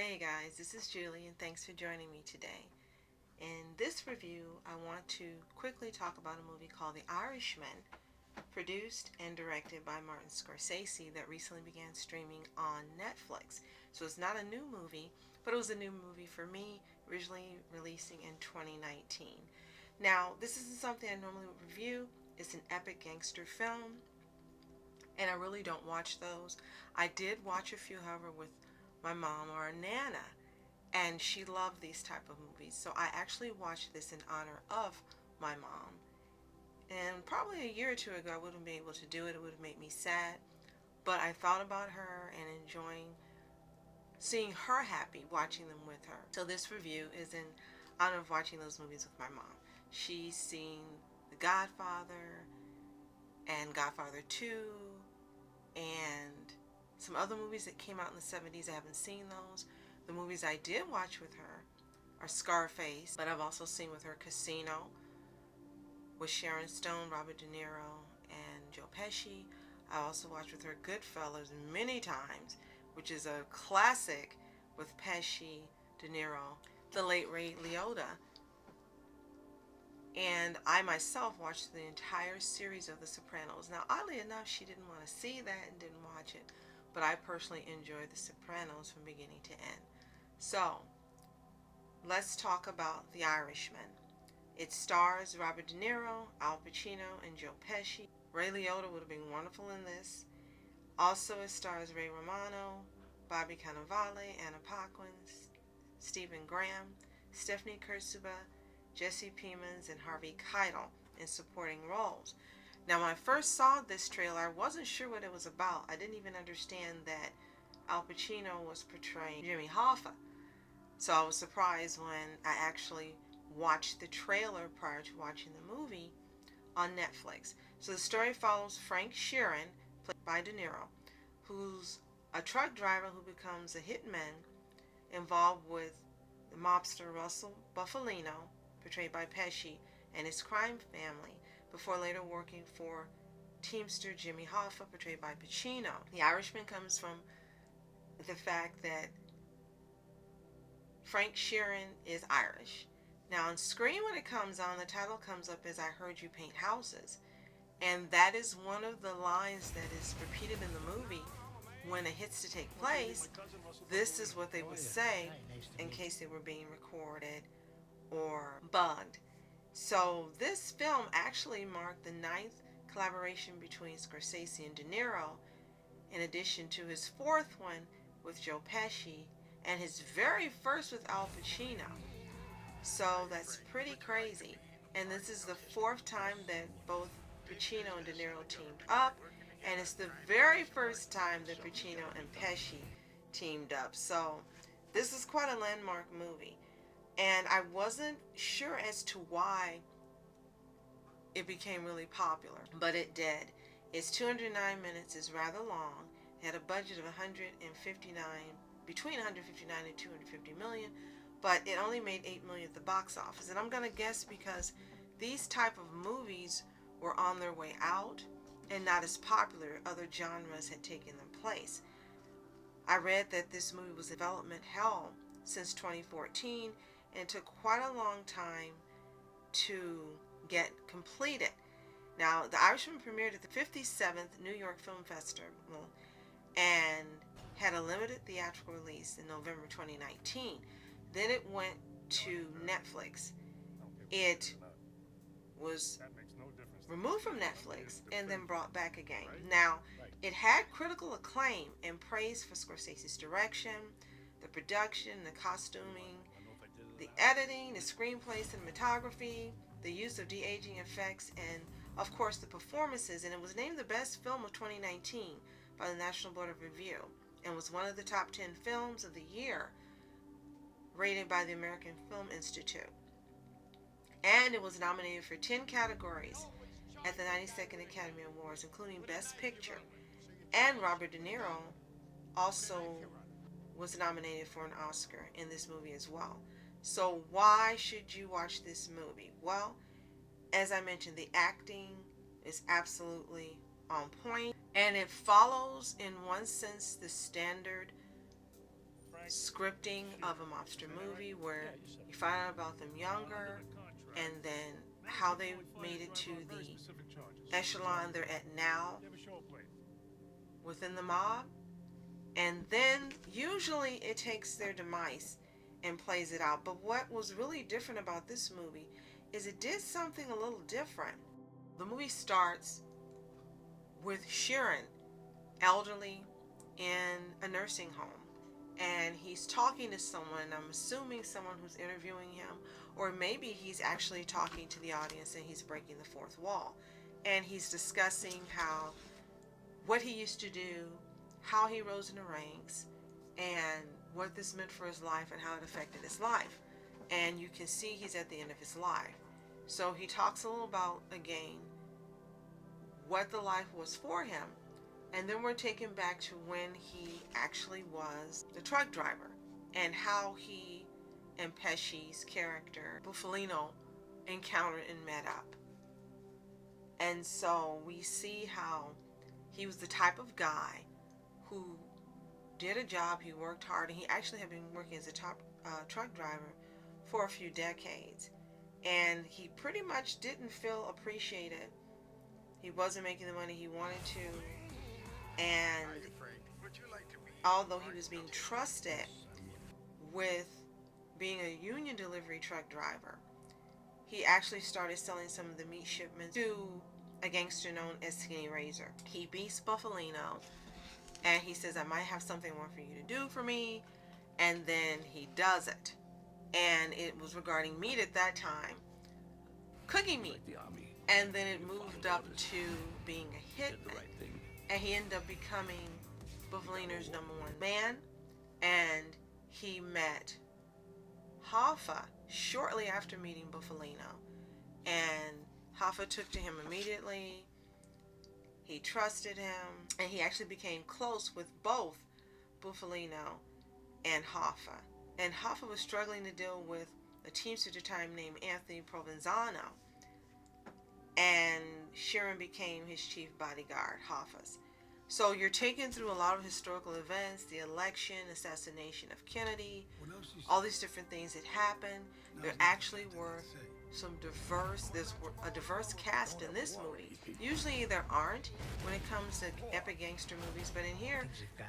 Hey guys, this is Julie and thanks for joining me today. In this review, I want to quickly talk about a movie called The Irishman, produced and directed by Martin Scorsese, that recently began streaming on Netflix. So it's not a new movie, but it was a new movie for me, originally releasing in 2019. Now, this isn't something I normally would review. It's an epic gangster film, and I really don't watch those. I did watch a few, however, with my mom or a nana, and she loved these type of movies, so I actually watched this in honor of my mom. And probably a year or two ago I wouldn't be able to do it. It would have made me sad, but I thought about her and enjoying seeing her happy watching them with her. So this review is in honor of watching those movies with my mom. She's seen The Godfather and Godfather 2 and some other movies that came out in the 70s. I haven't seen those. The movies I did watch with her are Scarface, but I've also seen with her Casino with Sharon Stone, Robert De Niro, and Joe Pesci. I also watched with her Goodfellas many times, which is a classic with Pesci, De Niro, the late Ray Liotta. And I myself watched the entire series of The Sopranos. Now, oddly enough, she didn't want to see that and didn't watch it, but I personally enjoyed The Sopranos from beginning to end. So, let's talk about The Irishman. It stars Robert De Niro, Al Pacino, and Joe Pesci. Ray Liotta would have been wonderful in this. Also, it stars Ray Romano, Bobby Cannavale, Anna Paquin, Stephen Graham, Stephanie Kursuba, Jesse Plemons, and Harvey Keitel in supporting roles. Now, when I first saw this trailer, I wasn't sure what it was about. I didn't even understand that Al Pacino was portraying Jimmy Hoffa. So I was surprised when I actually watched the trailer prior to watching the movie on Netflix. So the story follows Frank Sheeran, played by De Niro, who's a truck driver who becomes a hitman involved with the mobster Russell Bufalino, portrayed by Pesci, and his crime family, before later working for Teamster Jimmy Hoffa, portrayed by Pacino. The Irishman comes from the fact that Frank Sheeran is Irish. Now on screen when it comes on, the title comes up as I Heard You Paint Houses. And that is one of the lines that is repeated in the movie when it hits to take place. This is what they would say in case they were being recorded or bugged. So this film actually marked the 9th collaboration between Scorsese and De Niro, in addition to his 4th one with Joe Pesci and his very first with Al Pacino. So that's pretty crazy. And this is the 4th time that both Pacino and De Niro teamed up, and it's the very first time that Pacino and Pesci teamed up. So this is quite a landmark movie. And I wasn't sure as to why it became really popular, but it did. It's 209 minutes, is rather long. It had a budget of between 159 and 250 million, but it only made 8 million at the box office. And I'm gonna guess because these type of movies were on their way out and not as popular. Other genres had taken their place. I read that this movie was in development hell since 2014, and it took quite a long time to get completed. Now, The Irishman premiered at the 57th New York Film Festival and had a limited theatrical release in November 2019. Then it went to Netflix. It was removed from Netflix and then brought back again. Now, it had critical acclaim and praise for Scorsese's direction, the production, the costuming, the editing, the screenplay, cinematography, the use of de-aging effects, and of course the performances. And it was named the best film of 2019 by the National Board of Review and was one of the top 10 films of the year rated by the American Film Institute. And it was nominated for 10 categories at the 92nd Academy Awards, including Best Picture. And Robert De Niro also was nominated for an Oscar in this movie as well. So why should you watch this movie? Well, as I mentioned, the acting is absolutely on point, and it follows in one sense the standard scripting of a mobster movie where you find out about them younger and then how they made it to the echelon they're at now within the mob. And then usually it takes their demise and plays it out. But what was really different about this movie is it did something a little different. The movie starts with Sheeran, elderly, in a nursing home. And he's talking to someone, I'm assuming someone who's interviewing him, or maybe he's actually talking to the audience and he's breaking the fourth wall. And he's discussing what he used to do, how he rose in the ranks, and what this meant for his life and how it affected his life. And you can see he's at the end of his life. So he talks a little about, again, what the life was for him. And then we're taken back to when he actually was the truck driver and how he and Pesci's character, Bufalino, encountered and met up. And so we see how he was the type of guy who did a job, he worked hard, and he actually had been working as a truck driver for a few decades. And he pretty much didn't feel appreciated. He wasn't making the money he wanted to. And although he was being trusted with being a union delivery truck driver, he actually started selling some of the meat shipments to a gangster known as Skinny Razor. He beats Bufalino and he says, I might have something more for you to do for me. And then he does it. And it was regarding meat at that time, cooking meat. And then it moved up to being a hitman. And he ended up becoming Bufalino's #1 man. And he met Hoffa shortly after meeting Bufalino. And Hoffa took to him immediately. He trusted him. And he actually became close with both Bufalino and Hoffa. And Hoffa was struggling to deal with a teamster at the time named Anthony Provenzano. And Sheeran became his chief bodyguard, Hoffa's. So you're taken through a lot of historical events, the election, assassination of Kennedy, all these different things that happened. There actually were there's a diverse cast in this movie. Usually there aren't when it comes to epic gangster movies, but in here,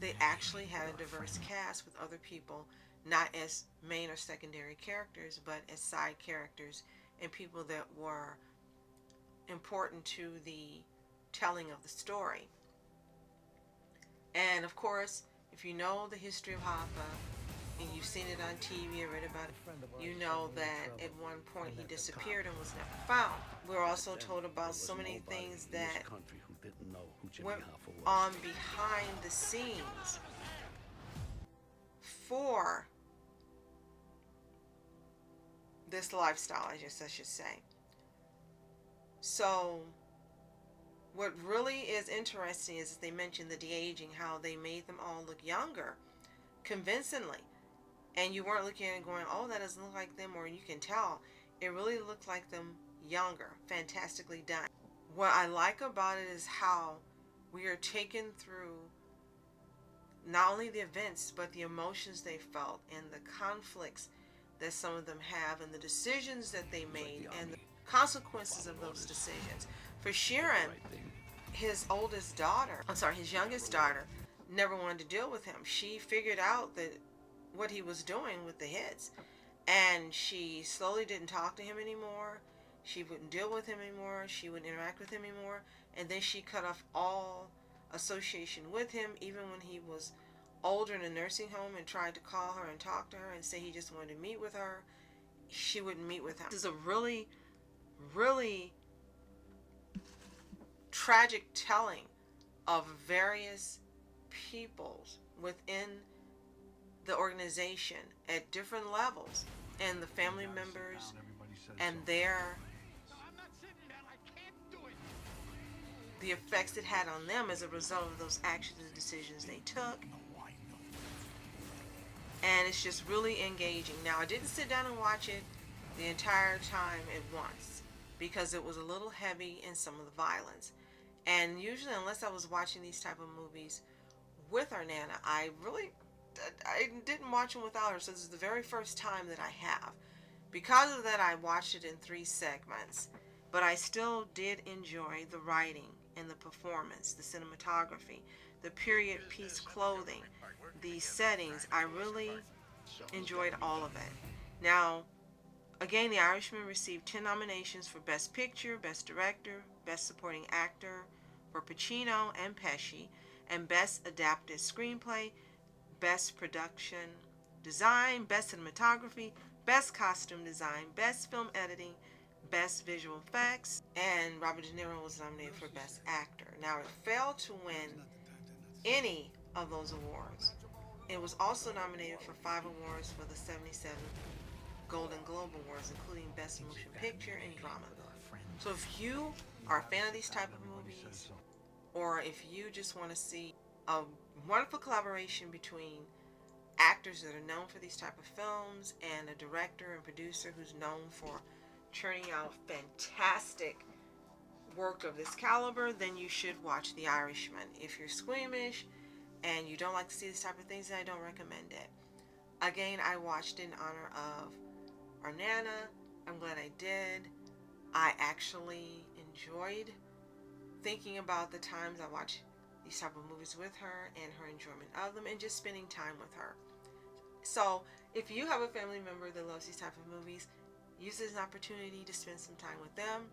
they actually had a diverse cast with other people, not as main or secondary characters, but as side characters and people that were important to the telling of the story. And of course, if you know the history of Hoffa and you've seen it on TV or read about it, you know that at one point he disappeared and was never found. We're also told about so many things that went on behind the scenes for this lifestyle, I should say. So what really is interesting is they mentioned the de-aging, how they made them all look younger convincingly. And you weren't looking at it going, oh, that doesn't look like them, or you can tell. It really looked like them younger. Fantastically done. What I like about it is how we are taken through not only the events, but the emotions they felt and the conflicts that some of them have and the decisions that they made and the consequences of those decisions. For Sheeran, his youngest daughter, never wanted to deal with him. She figured out that what he was doing with the hits, and she slowly didn't talk to him anymore. She wouldn't deal with him anymore. She wouldn't interact with him anymore. And then she cut off all association with him, even when he was older in a nursing home and tried to call her and talk to her and say he just wanted to meet with her. She wouldn't meet with him. This is a really, really tragic telling of various peoples within the organization at different levels, and the family members and the effects it had on them as a result of those actions and decisions they took. And it's just really engaging. Now, I didn't sit down and watch it the entire time at once because it was a little heavy in some of the violence. And usually, unless I was watching these type of movies with our Nana, I really I didn't watch them without her, so this is the very first time that I have. Because of that, I watched it in 3 segments, but I still did enjoy the writing and the performance, the cinematography, the period piece clothing, the settings. I really enjoyed all of it. Now, again, The Irishman received 10 nominations for Best Picture, Best Director, Best Supporting Actor for Pacino and Pesci, and Best Adapted Screenplay, Best Production Design, Best Cinematography, Best Costume Design, Best Film Editing, Best Visual Effects, and Robert De Niro was nominated for Best Actor. Now, it failed to win any of those awards. It was also nominated for 5 awards for the 77 Golden Globe Awards, including Best Motion Picture and Drama. So if you are a fan of these type of movies, or if you just want to see a wonderful collaboration between actors that are known for these type of films and a director and producer who's known for churning out fantastic work of this caliber, then you should watch The Irishman. If you're squeamish and you don't like to see this type of things, then I don't recommend it. Again, I watched in honor of our Nana. I'm glad I did. I actually enjoyed thinking about the times I watched these type of movies with her and her enjoyment of them and just spending time with her. So if you have a family member that loves these type of movies, use it as an opportunity to spend some time with them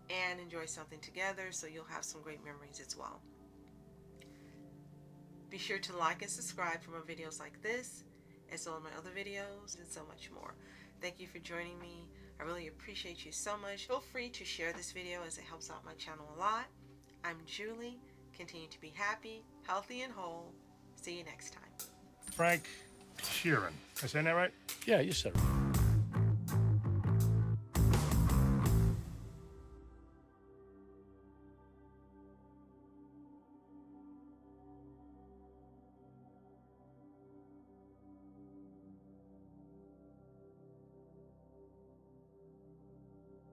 and enjoy something together, so you'll have some great memories as well. Be sure to like and subscribe for more videos like this, as well as my other videos and so much more. Thank you for joining me. I really appreciate you so much. Feel free to share this video as it helps out my channel a lot. I'm Julie. Continue to be happy, healthy, and whole. See you next time. Frank Sheeran. Am I saying that right? Yeah, you said it.